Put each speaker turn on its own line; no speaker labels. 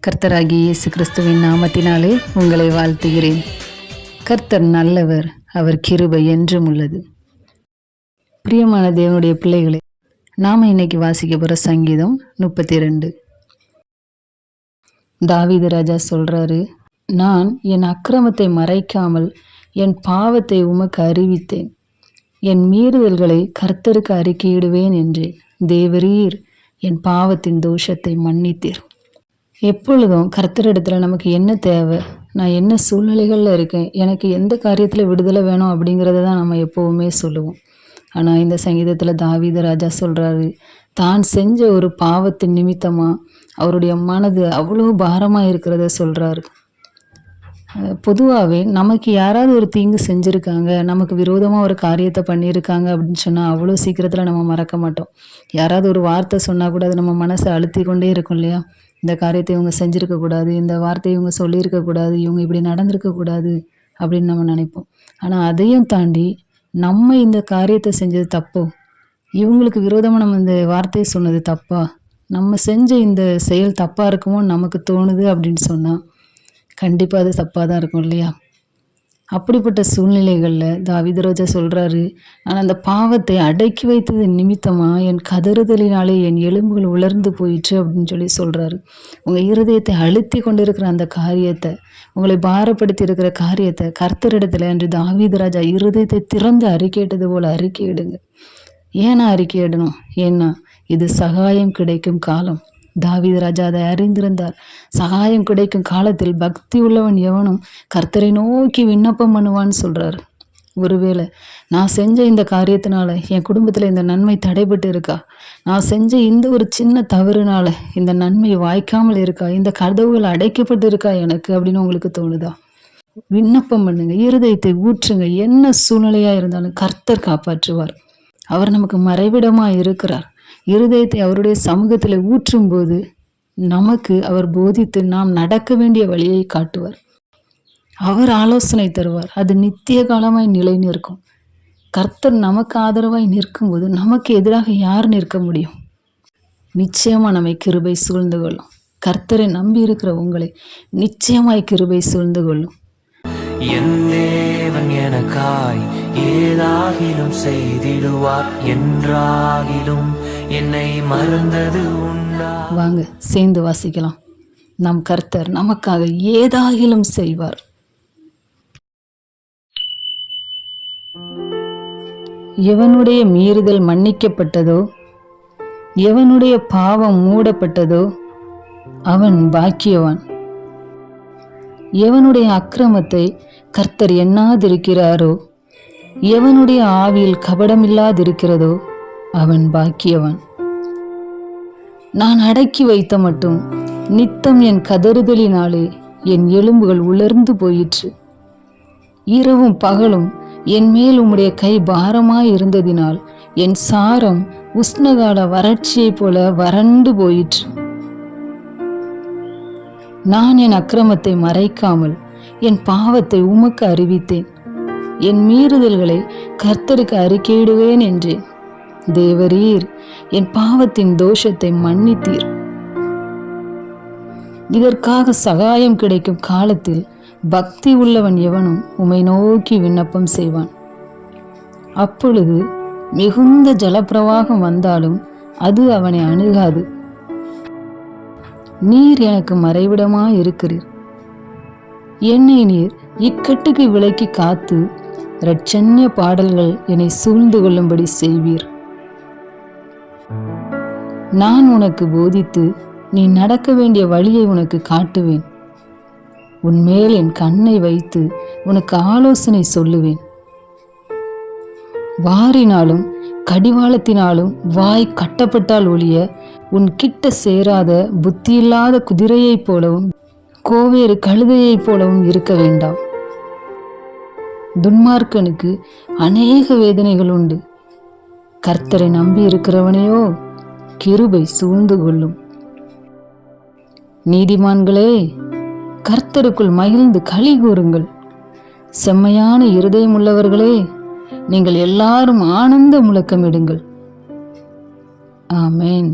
கர்த்தராகிய இயேசு கிறிஸ்துவின் நாமத்தினாலே உங்களை வாழ்த்துகிறேன். கர்த்தர் நல்லவர், அவர் கிருபை என்றும் உள்ளது. பிரியமான தேவனுடைய பிள்ளைகளே, நாம் இன்னைக்கு வாசிக்க போகிற சங்கீதம் 32. தாவீது ராஜா சொல்றாரு, நான் என் அக்கிரமத்தை மறைக்காமல் என் பாவத்தை உமக்கு அறிவித்தேன், என் மீறுதல்களை கர்த்தருக்கு அறிக்கையிடுவேன் என்றேன். தேவரீர் என் பாவத்தின் தோஷத்தை மன்னித்தீர். எப்பொழுதும் கர்த்தரிடத்துல நமக்கு என்ன தேவை, நான் என்ன சூழ்நிலைகளில் இருக்கேன், எனக்கு எந்த காரியத்தில் விடுதலை வேணும் அப்படிங்கிறத தான் நம்ம எப்போவுமே சொல்லுவோம். ஆனால் இந்த சங்கீதத்தில் தாவீது ராஜா சொல்கிறாரு, தான் செஞ்ச ஒரு பாவத்தின் நிமித்தமாக அவருடைய மனது அவ்வளோ பாரமாக இருக்கிறத சொல்கிறாரு. பொதுவாகவே நமக்கு யாராவது ஒரு தீங்கு செஞ்சுருக்காங்க, நமக்கு விரோதமாக ஒரு காரியத்தை பண்ணியிருக்காங்க அப்படின்னு சொன்னால் அவ்வளோ சீக்கிரத்தில் நம்ம மறக்க மாட்டோம். யாராவது ஒரு வார்த்தை சொன்னால் கூட அது நம்ம மனசை அழுத்தி கொண்டே இருக்கும் இல்லையா? இந்த காரியத்தை இவங்க செஞ்சுருக்கக்கூடாது, இந்த வார்த்தையை இவங்க சொல்லியிருக்கக்கூடாது, இவங்க இப்படி நடந்திருக்கக்கூடாது அப்படின்னு நம்ம நினைப்போம். ஆனால் அதையும் தாண்டி நம்ம இந்த காரியத்தை செஞ்சது தப்போ, இவங்களுக்கு விரோதமாக நம்ம இந்த வார்த்தையை சொன்னது தப்பா, நம்ம செஞ்ச இந்த செயல் தப்பாக இருக்குமோ நமக்கு தோணுது அப்படின்னு சொன்னால் கண்டிப்பாக அது தப்பாக தான் இருக்கும் இல்லையா? அப்படிப்பட்ட சூழ்நிலைகளில் தாவீது ராஜா சொல்கிறாரு, நான் அந்த பாவத்தை அடக்கி வைத்தது நிமித்தமாக என் கதறுதலினாலே என் எலும்புகள் உலர்ந்து போயிற்று அப்படின்னு சொல்கிறாரு. உங்கள் இருதயத்தை அழுத்தி கொண்டிருக்கிற அந்த காரியத்தை, உங்களை பாரப்படுத்தி இருக்கிற காரியத்தை கர்த்தரிடத்தில் என்று தாவீது ராஜா இருதயத்தை திறந்து அறிக்கையிட்டது போல் அறிக்கையிடுங்க. ஏன்னா அறிக்கையிடணும்? ஏன்னா இது சகாயம் கிடைக்கும் காலம். தாவீது ராஜா அதை அறிந்திருந்தார். சகாயம் கிடைக்கும் காலத்தில் பக்தி உள்ளவன் எவனும் கர்த்தரை நோக்கி விண்ணப்பம் பண்ணுவான்னு சொல்றாரு. ஒருவேளை நான் செஞ்ச இந்த காரியத்தினால என் குடும்பத்தில் இந்த நன்மை தடைபட்டு இருக்கா, நான் செஞ்ச இந்த ஒரு சின்ன தவறுனால இந்த நன்மை வாய்க்காமல் இருக்கா, இந்த கதவுகள் அடைக்கப்பட்டு இருக்கா எனக்கு அப்படின்னு உங்களுக்கு தோணுதா? விண்ணப்பம் பண்ணுங்க, இருதயத்தை ஊற்றுங்க. என்ன சூழ்நிலையா இருந்தாலும் கர்த்தர் காப்பாற்றுவார். அவர் நமக்கு மறைவிடமா இருக்கிறார். இருதயத்தை அவருடைய சமூகத்தில் ஊற்றும் போது நமக்கு அவர் போதித்து நாம் நடக்க வேண்டிய வழியை காட்டுவார். அவர் ஆலோசனை தருவார். அது நித்திய காலமாய் நிலை நிற்கும். கர்த்தர் நமக்கு ஆதரவாய் நிற்கும்போது நமக்கு எதிராக யார் நிற்க முடியும்? நிச்சயமா நம்மை கிருபை சூழ்ந்து கொள்ளும். கர்த்தரை நம்பி இருக்கிற உங்களை நிச்சயமாய் கிருபை சூழ்ந்து கொள்ளும்.
என் தேவன் எனக்காய் ஏதாகிலும் செய்திடுவார், என்றாகிலும் என்னை மறந்தது உண்டா?
வாங்க சேர்ந்து வாசிக்கலாம். நம் கர்த்தர் நமக்காக ஏதாகிலும் செய்வார். எவனுடைய மீறுதல் மன்னிக்கப்பட்டதோ, எவனுடைய பாவம் மூடப்பட்டதோ அவன் பாக்கியவான். எவனுடைய அக்கிரமத்தை கர்த்தர் எண்ணாதிருக்கிறாரோ, எவனுடைய ஆவியில் கபடமில்லாதிருக்கிறதோ அவன் பாக்கியவான். நான் அடக்கி வைத்த மட்டும் நித்தம் என் கதறுதலினாலே என் எலும்புகள் உலர்ந்து போயிற்று. இரவும் பகலும் என் மேல் உம்முடைய கை பாரமாய் இருந்ததினால் என் சாரம் உஷ்ணகால வறட்சியைப் போல வறண்டு போயிற்று. நான் என் அக்கிரமத்தை மறைக்காமல் என் பாவத்தை உமக்கு அறிவித்தேன், என் மீறுதல்களை கர்த்தருக்கு அறிக்கையிடுவேன் என்றேன். தேவரீர் என் பாவத்தின் தோஷத்தை மன்னித்தீர். இதற்காக சகாயம் கிடைக்கும் காலத்தில் பக்தி உள்ளவன் எவனும் உம்மை நோக்கி விண்ணப்பம் செய்வான். அப்பொழுது மிகுந்த ஜலப்பிரவாகம் வந்தாலும் அது அவனை அணுகாது. நீர் எனக்கு மறைவிடமாய் இருக்கிறீர். என்னை நீர் இக்கட்டுக்கு விலக்கி காத்து இரட்சண்ய பாடல்கள் என்னை சூழ்ந்து கொள்ளும்படி செய்வீர். நான் உனக்கு போதித்து நீ நடக்க வேண்டிய வழியை உனக்கு காட்டுவேன். உன்மேல் என் கண்ணை வைத்து உனக்கு ஆலோசனை சொல்லுவேன். வாரினாலும் கடிவாளத்தினாலும் வாய் கட்டப்பட்டால் ஒழிய உன் கிட்ட சேராத புத்தியில்லாத குதிரையைப் போலவும் கோவேறு கழுதையைப் போலவும் இருக்க வேண்டாம். துன்மார்க்கனுக்கு அநேக வேதனைகள் உண்டு. கர்த்தரை நம்பி இருக்கிறவனையோ கிருபை சூழ்ந்து கொள்ளும். நீதிமான்களே, கர்த்தருக்குள் மகிழ்ந்து களி கூறுங்கள். செம்மையான இருதயம் உள்ளவர்களே, நீங்கள் எல்லாரும் ஆனந்த முழக்கமிடுங்கள். ஆமென்.